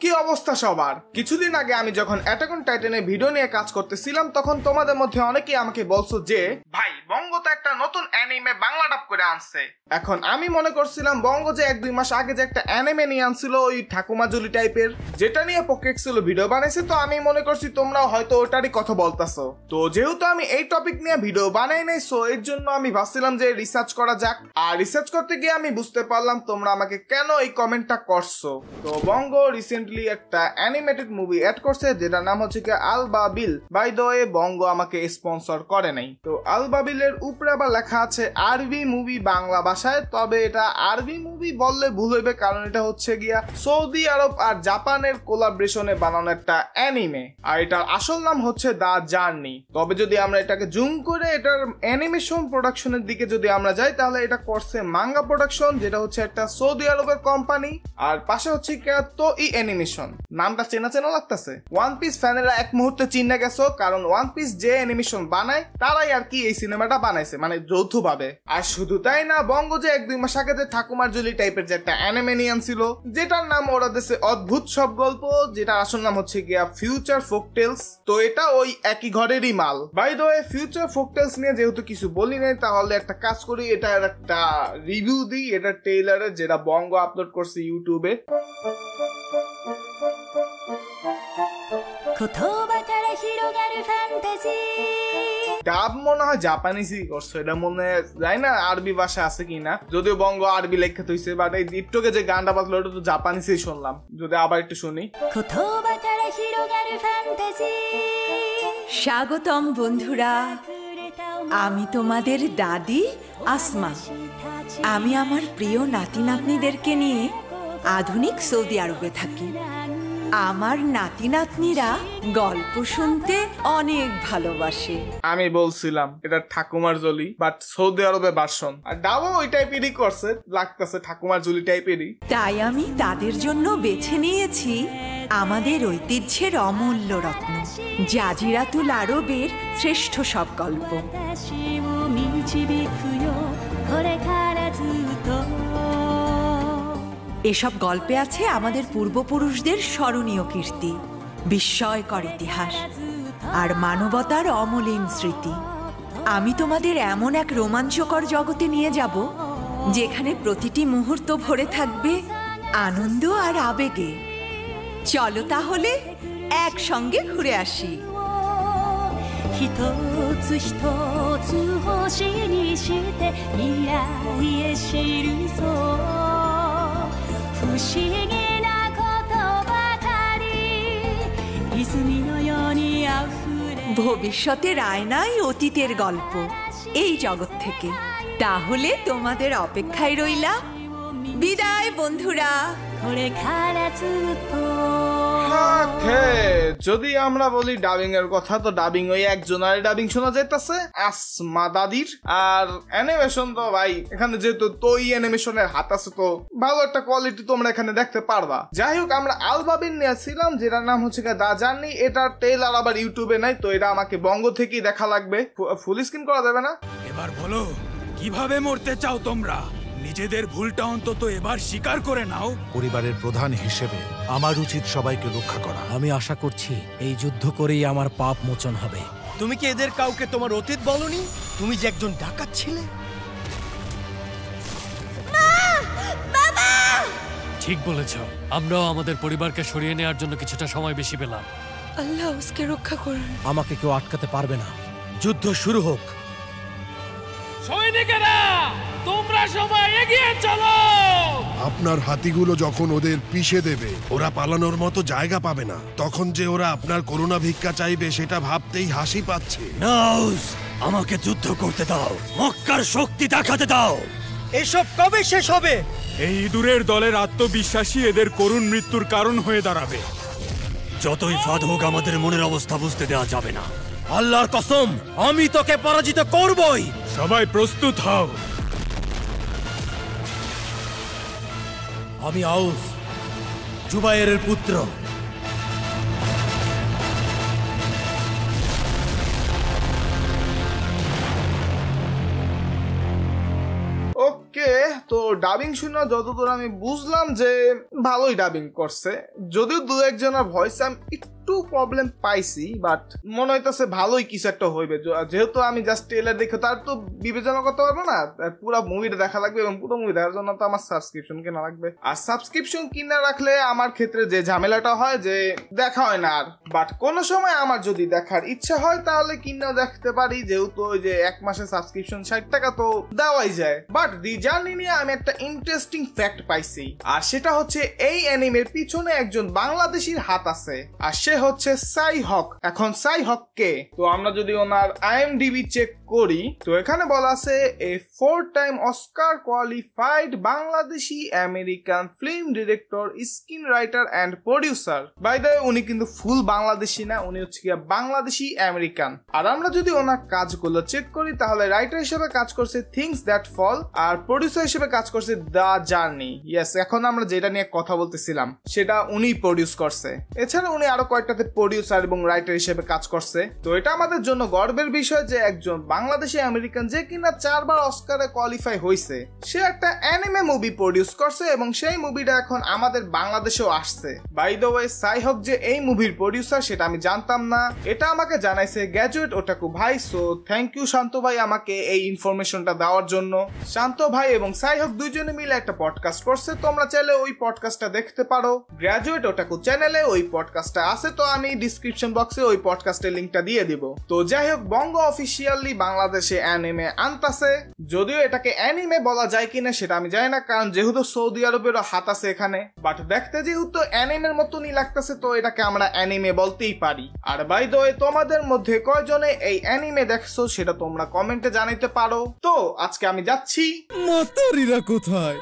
কি অবস্থা সবার? কিছুদিন আগে আমি যখন অ্যাটাক অন টাইটানের ভিডিও নিয়ে কাজ করতেছিলাম তখন তোমাদের মধ্যে অনেকেই আমাকে বলছো যে ভাই বঙ্গ তো একটা নতুন অ্যানিমে বাংলা ডাব করে আনছে। এখন আমি মনে করছিলাম বঙ্গ যে 1-2 মাস আগে যে একটা অ্যানিমে নিয়ে আনছিল ওই ঠাকুমা জুলি টাইপের, যেটা নিয়ে পোকেক্সেল ভিডিও বানাইছে, তো আমি মনে করছি তোমরা হয়তো ওটারই কথা বলতাছো। তো যেহেতু আমি এই টপিক নিয়ে ভিডিও বানাই নাই, সো এর জন্য আমি ভাবছিলাম যে রিসার্চ করা যাক। আর রিসার্চ করতে গিয়ে আমি বুঝতে পারলাম তোমরা আমাকে কেন এই কমেন্টটা করছো। তো বঙ্গ রিসেন্টলি একটা অ্যানিমেটেড মুভি অ্যাড করছে যেটার নাম হচ্ছে কি আলবাবিল। বাই দ্য ওয়ে বঙ্গ আমাকে স্পন্সর করে নাই। তো আলবাবিলের উপরে আবার লেখা আছে আরবি মুভি বাংলা ভাষায়, তবে এটা আরবি মুভি বললে ভুল হইবে কারণ এটা হচ্ছে গিয়া সৌদি আরব আর জাপানের কোলাবরেশনে বানানো একটা অ্যানিমে, আর এটার আসল নাম হচ্ছে দা জার্নি। তবে যদি আমরা এটাকে জুম করে এটার অ্যানিমেশন প্রোডাকশনের দিকে যদি আমরা যাই তাহলে এটা করছে মাঙ্গা প্রোডাকশন, যেটা হচ্ছে একটা সৌদি আরবের কোম্পানি, আর পাশে হচ্ছে তো ই অ্যানিমেশন। নামটা চেনা চেনা লাগতেছে। ওয়ান পিস ফ্যানেরা এক মুহূর্তে চিনে গেছো, কারণ ওয়ান পিস যে অ্যানিমেশন বানায় তারাই আর কি এই সিনেমাটা বানাইছে, মানে যৌথভাবে। আর শুধু তাই না, বঙ্গ যে 1-2 মাস আগে যে ঠাকুমার জুলি টাইপের যে একটা অ্যানিমেনিয়ান ছিল যেটার নাম ওরা দেশে অদ্ভুত সব গল্প, যেটা আসল নাম হচ্ছে গিয়া ফিউচার ফোকটেলস, তো এটা ওই একই ঘরেরই মাল। বাই দ্য ওয়ে ফিউচার ফোকটেলস নিয়ে যেহেতু কিছু বলি নাই, তাহলে একটা কাজ করি, এটার একটা রিভিউ দিই এটা ট্রেইলারে, যেটা বঙ্গ আপলোড করছে ইউটিউবে। ডাব মনে হয় জাপানিজই করছে, এটা মনে যায় না আরবি ভাষা আছে কিনা, যদিও বঙ্গ আরবি লেখা হইছে, বাট এই দীপটোকে যে গানটা বাজলো ওটা তো জাপানিজই শুনলাম। যদি আবার একটু শুনি। স্বাগতম বন্ধুরা, আমি তোমাদের দাদি আসমা। আমি আমার প্রিয় নাতি নাতনিদেরকে নিয়ে আধুনিক সৌদি আরবে থাকি। আমার নাতি নাতনিরা গল্প শুনতে অনেক ভালোবাসে। আমি বলছিলাম এটা ঠাকুমার জলি বাট সৌদি আরবে ভার্সন, আর ডাবও ওই টাইপেরই করছে, লাগতেছে ঠাকুমার জলি টাইপেরই। তাই আমি তাদের জন্য বেছে নিয়েছি আমাদের ঐতিহ্যের অমূল্য রত্ন জাজিরাতুল আরবের শ্রেষ্ঠ সব গল্প। এসব গল্পে আছে আমাদের পূর্বপুরুষদের স্মরণীয় কীর্তি, বিস্ময়কর ইতিহাস আর মানবতার অমলিন স্মৃতি। আমি তোমাদের এমন এক রোমাঞ্চকর জগতে নিয়ে যাব যেখানে প্রতিটি মুহূর্ত ভরে থাকবে আনন্দ আর আবেগে। চলো তাহলে একসঙ্গে ঘুরে আসি। ভবিষ্যতের আয়নাই অতীতেের গল্প এই জগৎ থেকে। তাহলে তোমাদের অপেক্ষায় রইলাম। বিদায় বন্ধুরা। যদি আমরা বলি ডাবিং এর কথা, তো ডাবিং ওই একজনের ডাবিং শোনা যাইতেছে আসমা দাদির, আর অ্যানিমেশন তো ভাই এখানে যেহেতু তোই অ্যানিমেশনের হাত আছে তো ভালো একটা কোয়ালিটি তোমরা এখানে দেখতে পারবা। যাই হোক, আমরা আলবাবিল নিয়েছিলাম যেটার নাম হচ্ছে দা জার্নি। এটার ট্রেলার আবার ইউটিউবে নাই, তো এটা আমাকে বঙ্গ থেকেই দেখা লাগবে। ফুল স্ক্রিন করা যাবে না? এবার বলো কিভাবে মরতে চাও তোমরা? নিজেদের ভুলটা অন্তত এবার স্বীকার করে নাও। পরিবারের প্রধান হিসেবে আমার উচিত সবাইকে রক্ষা করা। আমি আশা করছি এই যুদ্ধ করেই আমার পাপ মোচন হবে। তুমি কি এদের কাউকে তোমার অতীত বলনি? তুমি যে একজন ডাকাত ছিলে। ঠিক বলেছ, আমরাও আমাদের পরিবারকে সরিয়ে নেওয়ার জন্য কিছুটা সময় বেশি পেলাম। আল্লাহ ওকে রক্ষা করুন। আমাকে কেউ আটকাতে পারবে না। যুদ্ধ শুরু হোক। সৈনিকেরা তোমরা সবাই এগিয়ে চলো। আপনার হাতিগুলো যখন ওদের পিষে দেবে, ওরা পালানোর মতো জায়গা পাবে না, তখন যে ওরা আপনার করুণা ভিক্ষা চাইবে সেটা ভাবতেই হাসি পাচ্ছে। নাউস, আমাকে যুদ্ধ করতে দাও, মক্কার শক্তি দেখাতে দাও। এসব কবে শেষ হবে? এই ইঁদুরের দলের আত্মবিশ্বাসী এদের করুণ মৃত্যুর কারণ হয়ে দাঁড়াবে। যতই ফাঁদ হোক আমাদের মনের অবস্থা বুঝতে দেওয়া যাবে না। আল্লাহর কসম, আমি তোকে পরাজিত করবই। সবাই প্রস্তুত হও। আমি আউস, জুবায়েরের পুত্র। ওকে, তো ডাবিং শুনে যতদূর আমি বুঝলাম যে ভালোই ডাবিং করছে, যদিও দু একজনের ভয়েস আমি একটু প্রবলেম পাইছি, বাট মনে হইতেছে ভালোই কিছু একটা হইবে। যেহেতু আমি জাস্ট ট্রেলার দেখে তার তো বিবেচনা করতে পারবো না, পুরো মুভিটা দেখা লাগবে এবং পুরো মুভি দেখার জন্য তো আমার সাবস্ক্রিপশন কেনা লাগবে। আর সাবস্ক্রিপশন কিনে রাখলে আমার ক্ষেত্রে যে ঝামেলাটা হয় যে দেখা হয় না আর, বাট কোন সময় আমার যদি দেখার ইচ্ছা হয় তাহলে কিনেও দেখতে পারি, যেহেতু ওই যে এক মাসের সাবস্ক্রিপশন 60 টাকা তো দেওয়াই যায়। বাট দি জার্নি নিয়ে আমি একটা ইন্টারেস্টিং ফ্যাক্ট পাইছি, আর সেটা হচ্ছে এই অ্যানিমের পিছনে একজন বাংলাদেশির হাত আছে, আর সে হচ্ছে সাই হক। এখন সাই হক কে? তো আমরা যদি ওনার IMDb চেক করি তো এখানে বলা আছে a 4-time Oscar qualified Bangladeshi American film director, screen writer and producer. By the way উনি কিন্তু ফুল বাংলাদেশি না, উনি হচ্ছে গিয়া বাংলাদেশি আমেরিকান। আর আমরা যদি ওনার কাজগুলো চেক করি তাহলে রাইটার হিসেবে কাজ করছে থিংস দ্যাট ফল, আর প্রডিউসার হিসেবে কাজ করছে দ্য জার্নি। ইয়েস, এখন আমরা যেটা নিয়ে কথা বলতেছিলাম সেটা উনি প্রডিউস করছে। এছাড়া উনি আরো কয়েকটাতে প্রডিউসার এবং রাইটার হিসেবে কাজ করছে। তো এটা আমাদের জন্য গর্বের বিষয় যে একজন বাংলাদেশি আমেরিকান যে কিনা 4 বার অস্কারে কোয়ালিফাই হয়েছে, সে একটা অ্যানিমে মুভি প্রডিউস করছে এবং সেই মুভিটা এখন আমাদের বাংলাদেশেও আসছে। বাই দ্য ওয়ে সাই হক যে এই মুভির প্রডিউসার সেটা আমি জানতাম না, এটা আমাকে জানাইছে গ্র্যাজুয়েট ওটাকু ভাই। সো থ্যাংক ইউ শান্ত ভাই আমাকে এই ইনফরমেশনটা দেওয়ার জন্য। শান্ত ভাই এবং সাই হক দুইজনে মিলে একটা পডকাস্ট করছে, তোমরা চাইলে ওই পডকাস্টটা দেখতে পারো। গ্র্যাজুয়েট ওটাকু চ্যানেলে ওই পডকাস্টটা আছে, তো আমি ডিসক্রিপশন বক্সে ওই পডকাস্টের লিংকটা দিয়ে দিব। তো যাই হোক, বঙ্গ অফিসিয়ালি বাংলাদেশে অ্যানিমে আনতাছে, যদিও এটাকে অ্যানিমে বলা যায় কিনা সেটা আমি জানি না, কারণ যেহেতু সৌদি আরবেরও হাত আছে এখানে, বাট দেখতে যেহেতু অ্যানিমের মতনই লাগতেছে তো এটাকে আমরা অ্যানিমে বলতেই পারি। আর বাই দ্য ওয়ে তোমাদের মধ্যে কয়জনে এই অ্যানিমে দেখছো সেটা তোমরা কমেন্টে জানাইতে পারো। তো আজকে আমি যাচ্ছি। মাতারিরা কোথায়?